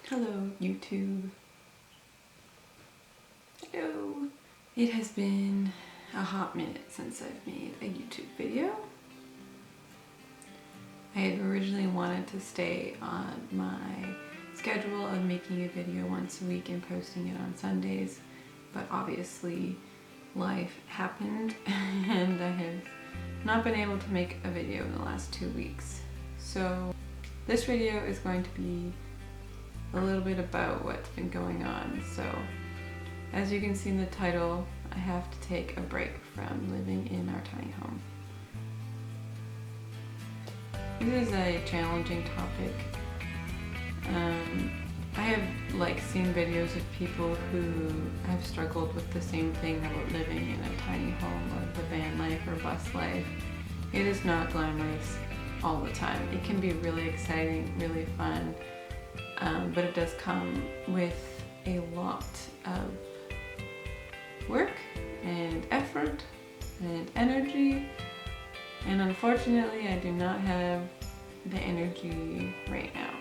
Hello, YouTube. Hello. It has been a hot minute since I've made a YouTube video. I had originally wanted to stay on my schedule of making a video once a week and posting it on Sundays, but obviously life happened and I have not been able to make a video in the last 2 weeks. So this video is going to be a little bit about what's been going on. So as you can see in the title, I have to take a break from living in our tiny home. This is a challenging topic. I have seen videos of people who have struggled with the same thing about living in a tiny home or the van life or bus life. It is not glamorous all the time. It can be really exciting, really fun, but it does come with a lot of work and effort and energy, and unfortunately I do not have the energy right now.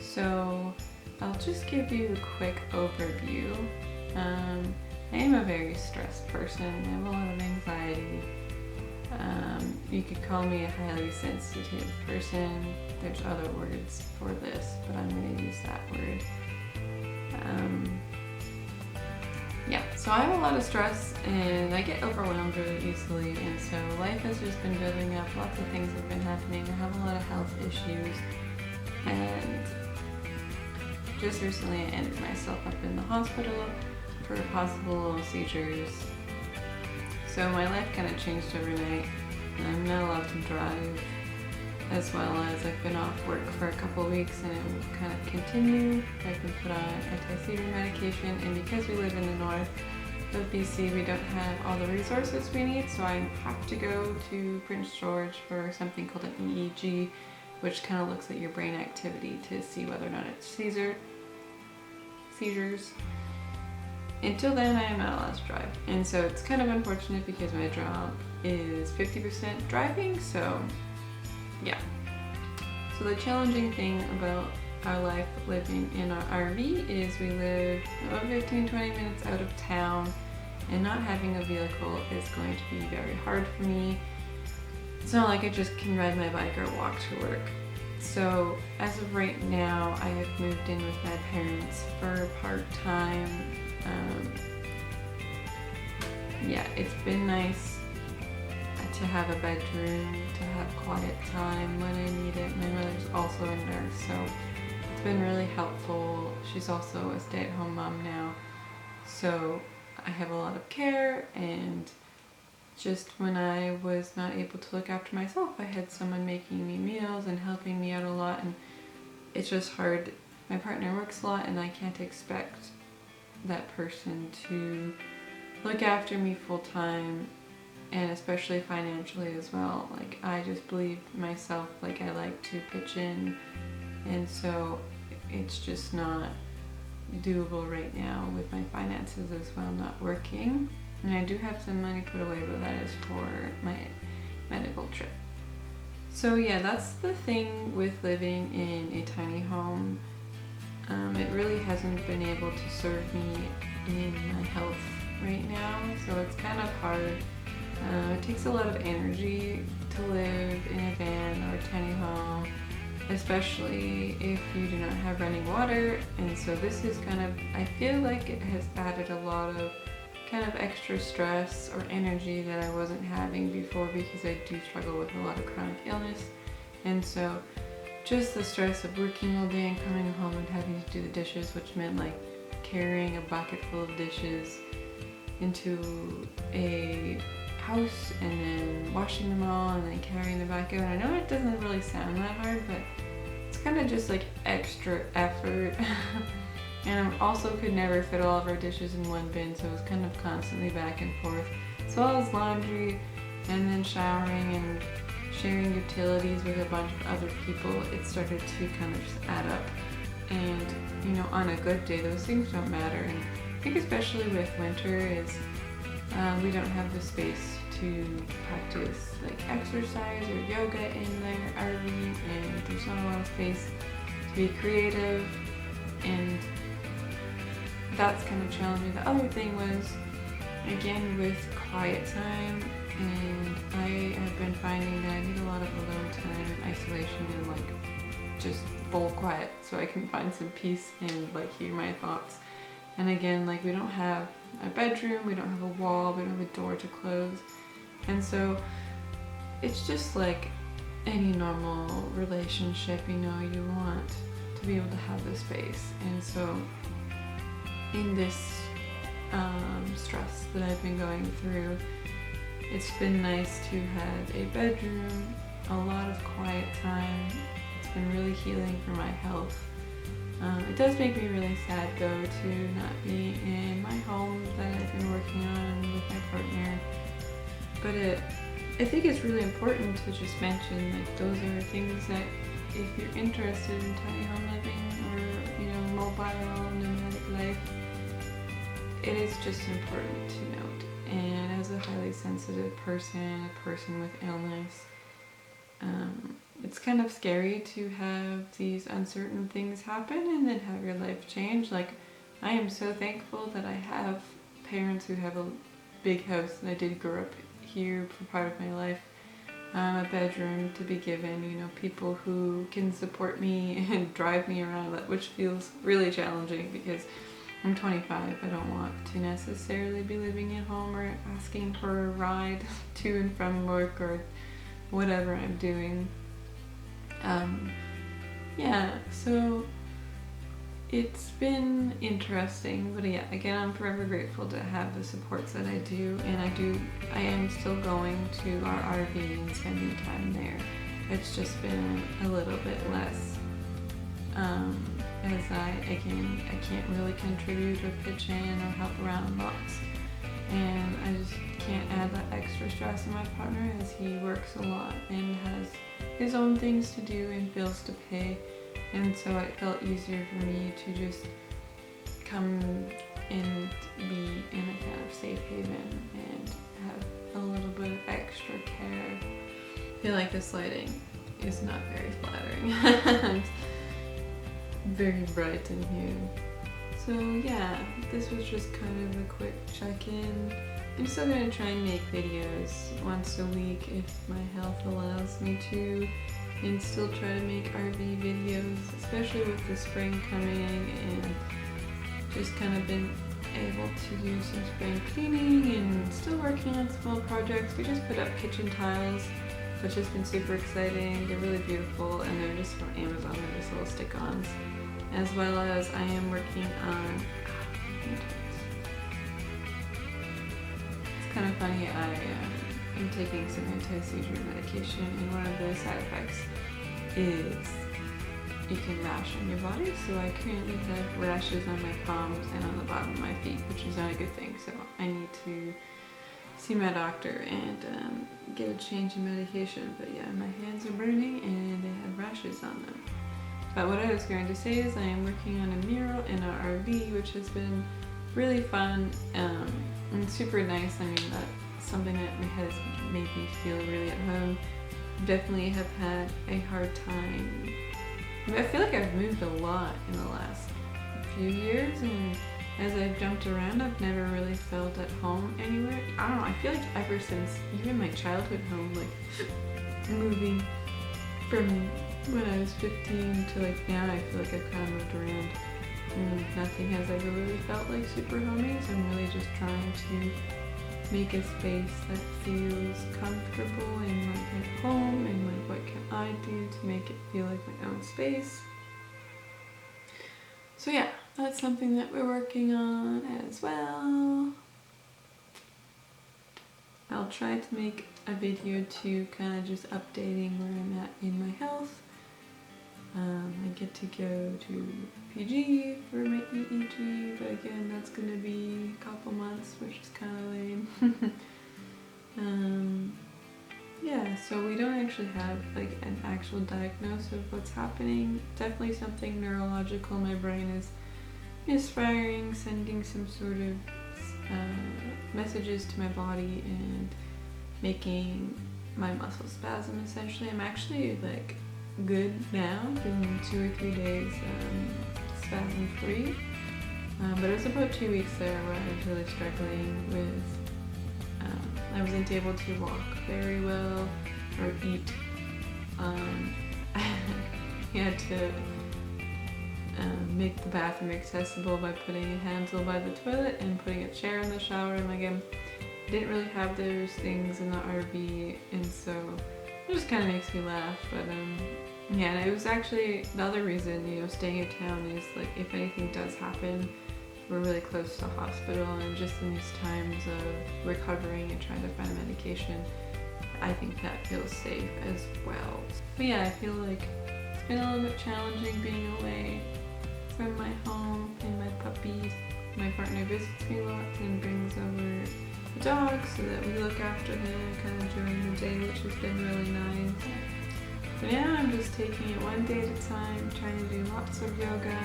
So I'll just give you a quick overview. I am a very stressed person. I have a lot of anxiety. You could call me a highly sensitive person. There's other words for this, but I'm going to use that word. So I have a lot of stress and I get overwhelmed really easily, and so life has just been building up. Lots of things have been happening. I have a lot of health issues, and just recently I ended myself up in the hospital for possible seizures. So my life kind of changed overnight. I'm not allowed to drive, as well as I've been off work for a couple of weeks and it will kind of continue. I've been put on anti-seizure medication, and because we live in the north of BC, we don't have all the resources we need, so I have to go to Prince George for something called an EEG, which kind of looks at your brain activity to see whether or not it's seizures. Until then, I am not allowed to drive, and so it's kind of unfortunate because my job is 50% driving, so yeah. So the challenging thing about our life living in our RV is we live about 15-20 minutes out of town, and not having a vehicle is going to be very hard for me. It's not like I just can ride my bike or walk to work. So as of right now, I have moved in with my parents for part-time. It's been nice to have a bedroom, to have quiet time when I need it. My mother's also a nurse, so it's been really helpful. She's also a stay-at-home mom now, so I have a lot of care, and just when I was not able to look after myself, I had someone making me meals and helping me out a lot, and it's just hard. My partner works a lot and I can't expect that person to look after me full-time, and especially financially as well. I just believe myself, I like to pitch in, and so it's just not doable right now with my finances as well, not working. And I do have some money put away, but that is for my medical trip. So yeah, that's the thing with living in a tiny home. It really hasn't been able to serve me in my health right now, so it's kind of hard. It takes a lot of energy to live in a van or a tiny home, especially if you do not have running water, and so this is I feel like it has added a lot of extra stress or energy that I wasn't having before, because I do struggle with a lot of chronic illness, and so just the stress of working all day and coming home and having to do the dishes, which meant carrying a bucket full of dishes into a house and then washing them all and then carrying them back out. I know it doesn't really sound that hard, but it's kind of just extra effort. And I also could never fit all of our dishes in one bin, so it was kind of constantly back and forth, as well as laundry, and then showering and sharing utilities with a bunch of other people. It started to just add up, and on a good day those things don't matter. And I think especially with winter is we don't have the space to practice exercise or yoga in their RV, and there's not a lot of space be creative, and that's kind of challenging. The other thing was, again, with quiet time, and I have been finding that I need a lot of alone time and isolation and like just full quiet so I can find some peace and like hear my thoughts. And again, like we don't have a bedroom, we don't have a wall, we don't have a door to close, and so it's just like any normal relationship, you know, you want to be able to have the space. And so in this stress that I've been going through, it's been nice to have a bedroom, a lot of quiet time. It's been really healing for my health. It does make me really sad though to not be in my home that I've been working on with my partner, but I think it's really important to just mention like those are things that if you're interested in tiny home living or, you know, mobile nomadic life, it is just important to note. And as a highly sensitive person, a person with illness, it's kind of scary to have these uncertain things happen and then have your life change. Like, I am so thankful that I have parents who have a big house, and I did grow up here for part of my life, a bedroom to be given, you know, people who can support me and drive me around, which feels really challenging because I'm 25. I don't want to necessarily be living at home or asking for a ride to and from work or whatever I'm doing. Yeah, so it's been interesting, but yeah, again, I'm forever grateful to have the supports that I do, and I am still going to our RV and spending time there. It's just been a little bit less, as I can't really contribute or pitch in or help around lots, and I just can't add that extra stress on my partner as he works a lot and has his own things to do and bills to pay. And so it felt easier for me to just come and be in a kind of safe haven and have a little bit of extra care. I feel like this lighting is not very flattering. It's very bright in here. So yeah, this was just kind of a quick check-in. I'm still going to try and make videos once a week if my health allows me to, and still try to make RV videos, especially with the spring coming, and just kind of been able to do some spring cleaning and still working on small projects. We just put up kitchen tiles, which has been super exciting. They're really beautiful, and they're just from Amazon. They're just little stick-ons. As well as I am working on, it's kind of funny, I'm taking some anti-seizure medication, and one of the side effects is you can rash on your body. So I currently have rashes on my palms and on the bottom of my feet, which is not a good thing. So I need to see my doctor and get a change in medication. But yeah, my hands are burning and they have rashes on them. But what I was going to say is I am working on a mural in our RV, which has been really fun and super nice. I mean, that's something that has made me feel really at home. Definitely have had a hard time. I mean, I feel like I've moved a lot in the last few years, and as I've jumped around, I've never really felt at home anywhere. I don't know, I feel like ever since even my childhood home, like moving from when I was 15 to like now, I feel like I've kind of moved around and nothing has ever really felt like super homey. So I'm really just trying to make a space that feels comfortable and like at home, and like what can I do to make it feel like my own space. So yeah, that's something that we're working on as well. I'll try to make a video too, kind of just updating where I'm at in my health. I get to go to PG for my EEG, but again, that's going to be a couple months, which is kind of lame. Yeah, so we don't actually have like an actual diagnosis of what's happening. Definitely something neurological. My brain is misfiring, sending some sort of messages to my body and making my muscles spasm essentially. I'm actually like good now. Been 2 or 3 days spasm free. But it was about 2 weeks there where I was really struggling with, I wasn't able to walk very well or eat. He had to make the bathroom accessible by putting a handle by the toilet and putting a chair in the shower, and again, I didn't really have those things in the RV, and so it just kind of makes me laugh. But yeah, and it was actually the other reason, you know, staying in town is like if anything does happen, we're really close to a hospital, and just in these times of recovering and trying to find a medication, I think that feels safe as well. But yeah, I feel like it's been a little bit challenging being away from my home and my puppies. My partner visits me a lot and brings over the dog so that we look after him kind of during the day, which has been really nice. But now I'm just taking it one day at a time, trying to do lots of yoga,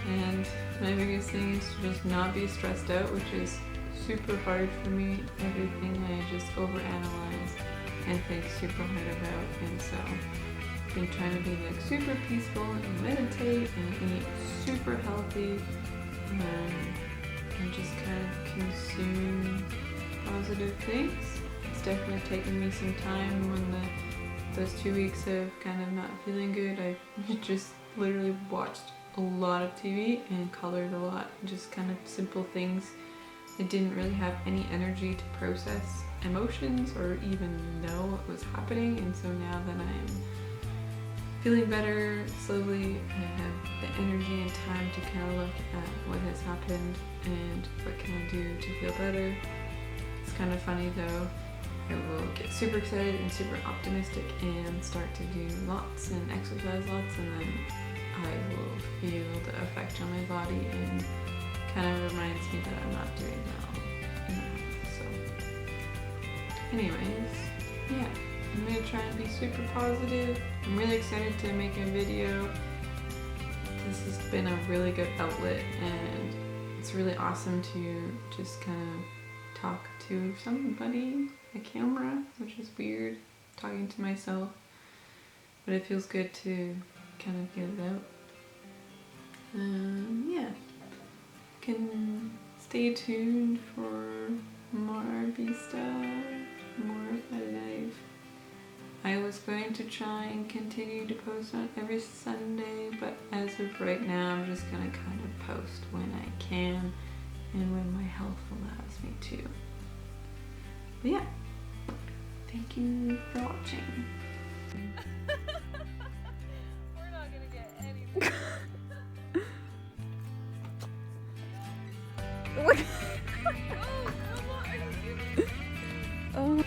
and my biggest thing is to just not be stressed out, which is super hard for me. Everything I just overanalyze and think super hard about, and so I've been trying to be like super peaceful and meditate and eat super healthy, and just kind of consume positive things. It's definitely taken me some time when those 2 weeks of kind of not feeling good. I just literally watched a lot of TV and colored a lot, just kind of simple things. I didn't really have any energy to process emotions or even know what was happening, and so now that I'm feeling better slowly, I have the energy and time to kind of look at what has happened and what can I do to feel better. It's kind of funny though, I will get super excited and super optimistic and start to do lots and exercise lots, and then I will feel the effect on my body and kind of reminds me that I'm not doing well enough. So anyways, yeah, I'm gonna try and be super positive. I'm really excited to make a video. This has been a really good outlet, and it's really awesome to just kind of talk to somebody, a camera, which is weird, talking to myself, but it feels good to kind of get it out. Yeah, can stay tuned for more RV stuff, more of my life. I was going to try and continue to post on every Sunday, but as of right now, I'm just gonna kind of post when I can and when my health allows me to. But yeah, thank you for watching. We're not gonna get anything. Look. Oh, come on. Oh.